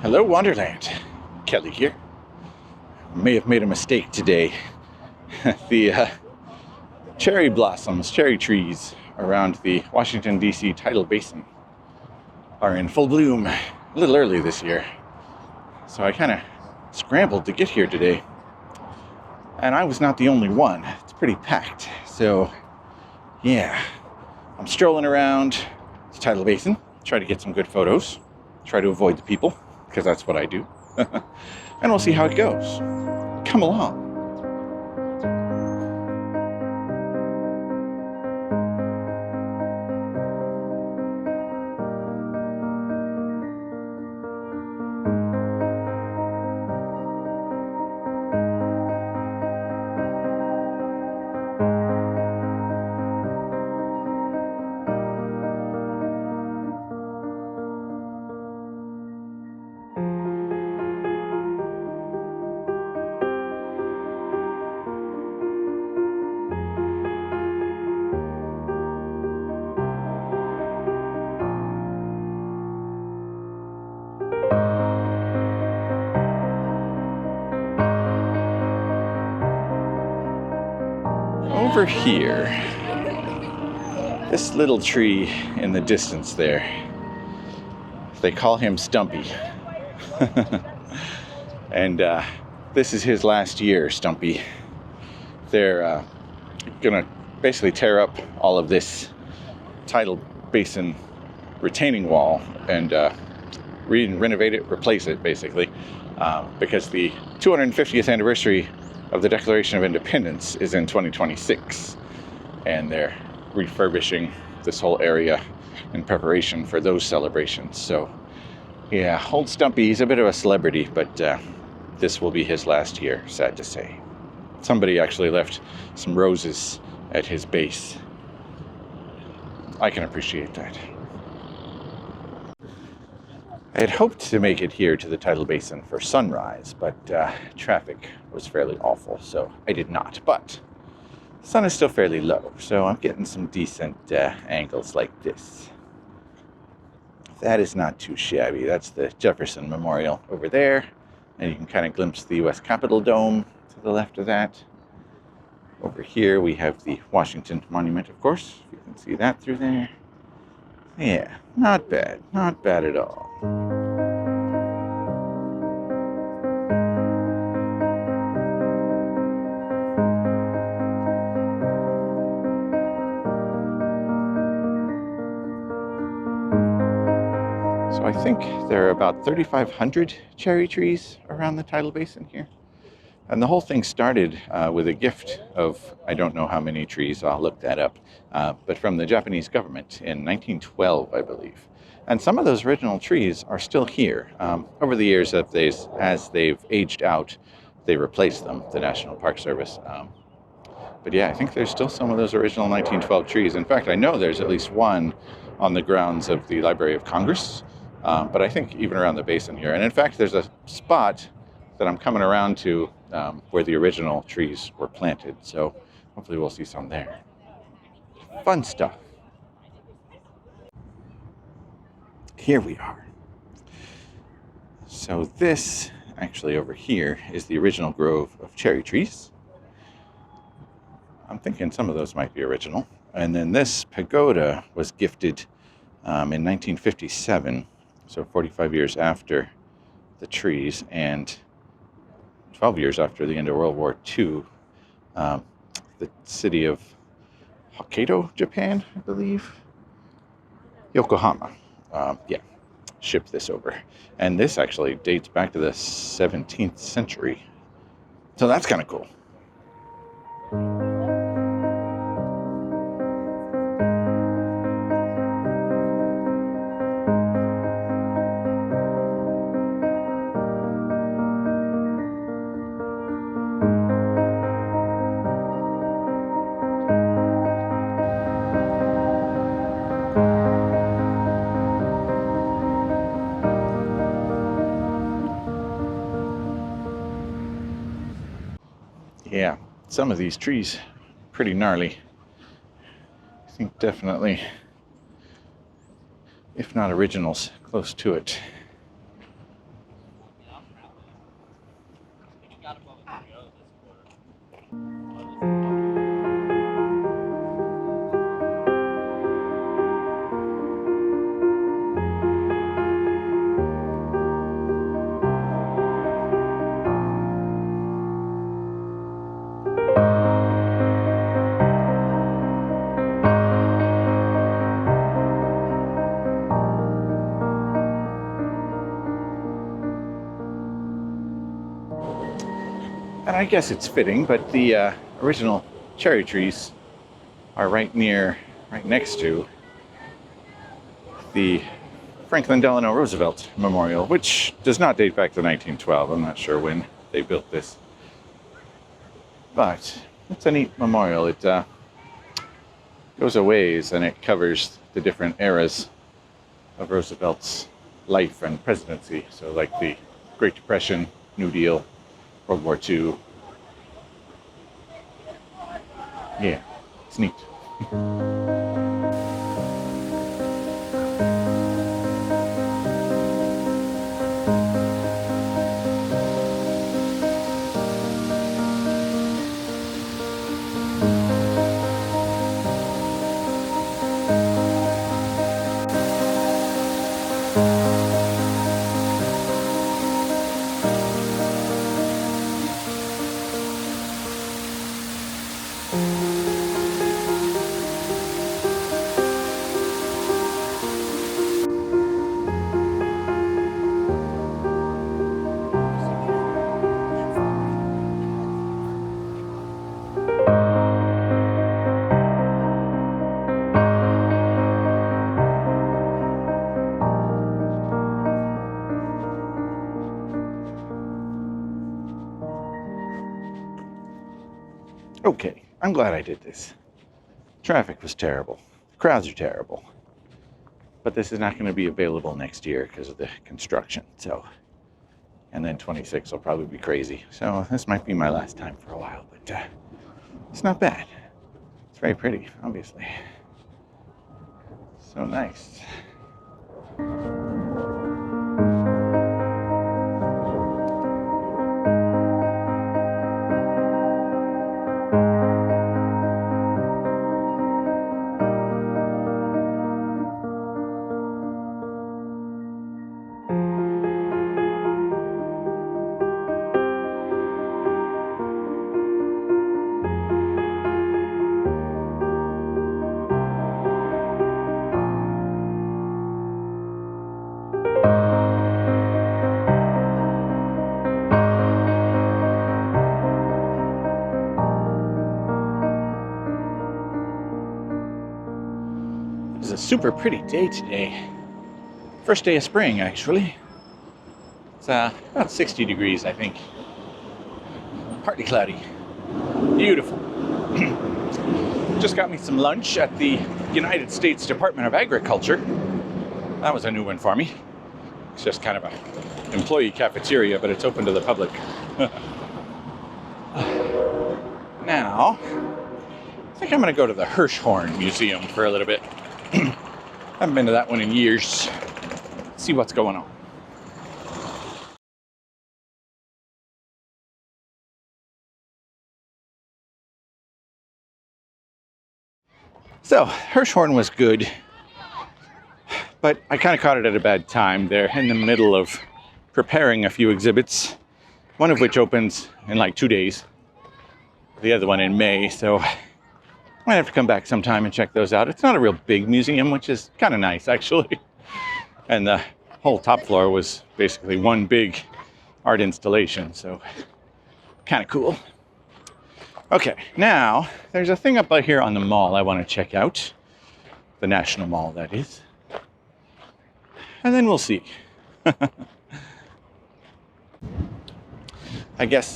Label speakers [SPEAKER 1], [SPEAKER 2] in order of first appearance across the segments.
[SPEAKER 1] Hello, Wonderland. Kelly here. May have made a mistake today. The cherry blossoms, cherry trees around the Washington D.C. tidal basin are in full bloom a little early this year. So I kind of scrambled to get here today. And I was not the only one. It's pretty packed. So yeah, I'm strolling around the tidal basin, try to get some good photos, try to avoid the people, because that's what I do. And we'll see how it goes. Come along. Over here, this little tree in the distance there, they call him Stumpy. And this is his last year, Stumpy. They're gonna basically tear up all of this tidal basin retaining wall and renovate it, replace it basically, because the 250th anniversary of the Declaration of Independence is in 2026, and they're refurbishing this whole area in preparation for those celebrations. So yeah, old Stumpy, he's a bit of a celebrity, but this will be his last year, sad to say. Somebody actually left some roses at his base. I can appreciate that. I had hoped to make it here to the tidal basin for sunrise, but traffic was fairly awful, so I did not. But the sun is still fairly low, so I'm getting some decent angles like this. That is not too shabby. That's the Jefferson Memorial over there, and you can kind of glimpse the U.S. Capitol Dome to the left of that. Over here we have the Washington Monument, of course. You can see that through there. Yeah, not bad at all. So I think there are about 3,500 cherry trees around the tidal basin here. And the whole thing started with a gift of, I don't know how many trees, I'll look that up, but from the Japanese government in 1912, I believe. And some of those original trees are still here. Over the years, as they've aged out, they replaced them, the National Park Service. But yeah, I think there's still some of those original 1912 trees. In fact, I know there's at least one on the grounds of the Library of Congress, but I think even around the basin here. And in fact, there's a spot that I'm coming around to where the original trees were planted. So hopefully we'll see some there. Fun stuff. Here we are. So this, actually over here, is the original grove of cherry trees. I'm thinking some of those might be original. And then this pagoda was gifted in 1957, so 45 years after the trees, and 12 years after the end of World War II, the city of Hokkaido, Japan, I believe, Yokohama, shipped this over. And this actually dates back to the 17th century. So that's kind of cool. Yeah, some of these trees pretty gnarly. I think definitely, if not originals, close to it. And I guess it's fitting, but the original cherry trees are right next to the Franklin Delano Roosevelt Memorial, which does not date back to 1912. I'm not sure when they built this. But it's a neat memorial. It goes a ways and it covers the different eras of Roosevelt's life and presidency. So like the Great Depression, New Deal, World War II. Yeah, it's neat. Okay, I'm glad I did this. Traffic was terrible. The crowds are terrible. But this is not going to be available next year because of the construction. So, and then 26 will probably be crazy. So this might be my last time for a while, but it's not bad. It's very pretty, obviously. So nice. It's a super pretty day today. First day of spring, actually. It's about 60 degrees, I think. Partly cloudy. Beautiful. Just got me some lunch at the United States Department of Agriculture. That was a new one for me. It's just kind of an employee cafeteria, but it's open to the public. Now, I think I'm going to go to the Hirshhorn Museum for a little bit. Haven't been to that one in years. See what's going on. So, Hirshhorn was good, but I kind of caught it at a bad time. They're in the middle of preparing a few exhibits, one of which opens in like 2 days, the other one in May, so I might have to come back sometime and check those out. It's not a real big museum, which is kind of nice, actually. And the whole top floor was basically one big art installation, so kind of cool. Okay, now there's a thing up here on the mall I want to check out. The National Mall, that is. And then we'll see. I guess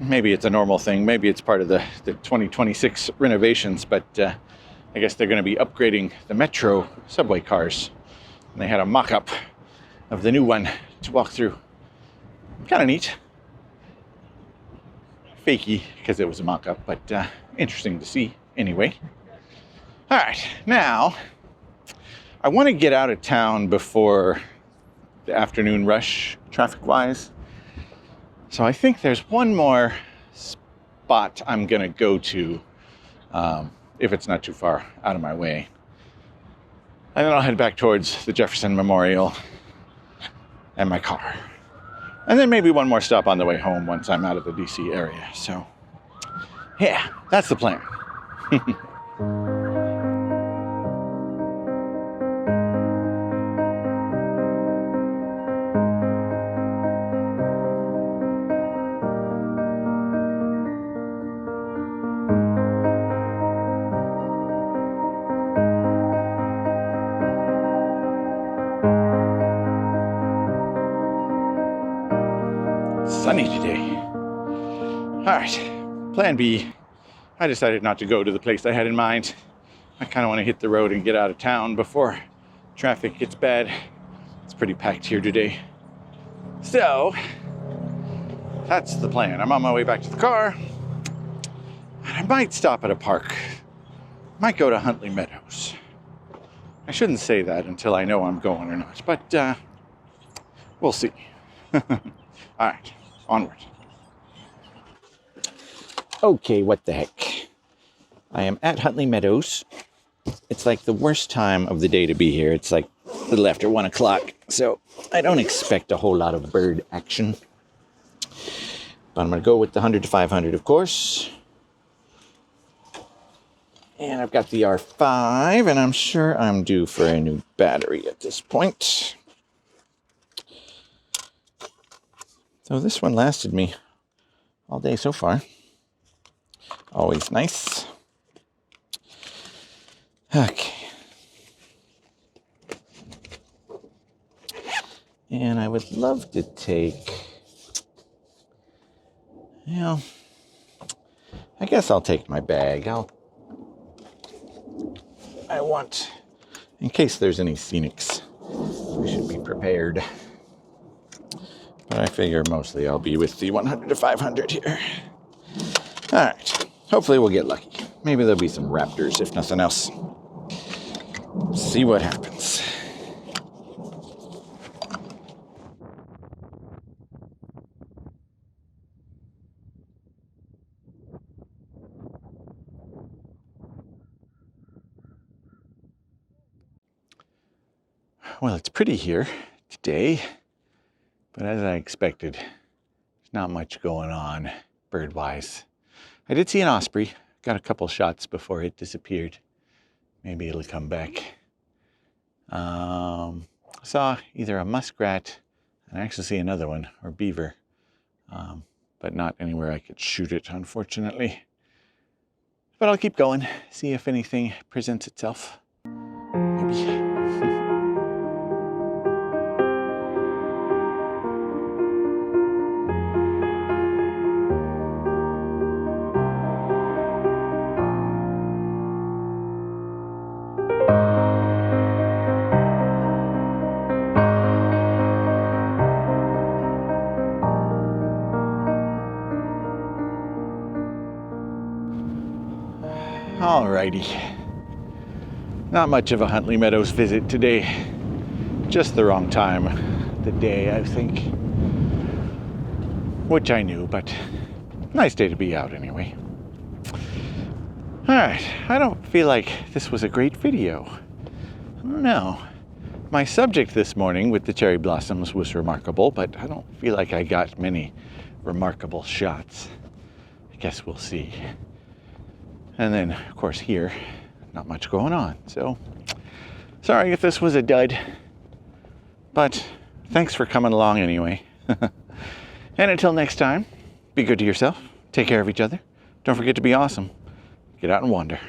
[SPEAKER 1] maybe it's a normal thing. Maybe it's part of the 2026 renovations, but I guess they're going to be upgrading the Metro subway cars. And they had a mock-up of the new one to walk through. Kind of neat. Fakey, because it was a mock-up, but interesting to see anyway. All right, now I want to get out of town before the afternoon rush, traffic-wise. So I think there's one more spot I'm going to go to, if it's not too far out of my way. And then I'll head back towards the Jefferson Memorial and my car. And then maybe one more stop on the way home once I'm out of the DC area. So, yeah, that's the plan. sunny today. All right, plan B. I decided not to go to the place I had in mind. I kind of want to hit the road and get out of town before traffic gets bad. It's pretty packed here today. So, that's the plan. I'm on my way back to the car. And I might stop at a park. Might go to Huntley Meadows. I shouldn't say that until I know I'm going or not, but we'll see. All right, onward. Okay, what the heck? I am at Huntley Meadows. It's like the worst time of the day to be here. It's like a little after 1 o'clock, so I don't expect a whole lot of bird action. But I'm going to go with the 100 to 500, of course. And I've got the R5, and I'm sure I'm due for a new battery at this point. So this one lasted me all day so far. Always nice. Okay. And I would love to take, I guess I'll take my bag. I want, in case there's any scenics, we should be prepared. But I figure mostly I'll be with the 100 to 500 here. All right, hopefully we'll get lucky. Maybe there'll be some raptors, if nothing else. See what happens. Well, it's pretty here today, but as I expected, there's not much going on bird-wise. I did see an osprey, got a couple shots before it disappeared. Maybe it'll come back. I saw either a muskrat, and I actually see another one, or beaver, but not anywhere I could shoot it, unfortunately. But I'll keep going, see if anything presents itself. Maybe. Alrighty, not much of a Huntley Meadows visit today, just the wrong time of the day, I think, which I knew, but nice day to be out anyway. Alright, I don't feel like this was a great video. I don't know. My subject this morning with the cherry blossoms was remarkable, but I don't feel like I got many remarkable shots. I guess we'll see. And then, of course, here, not much going on. So, sorry if this was a dud, but thanks for coming along anyway. And until next time, be good to yourself, take care of each other, don't forget to be awesome, get out and wander.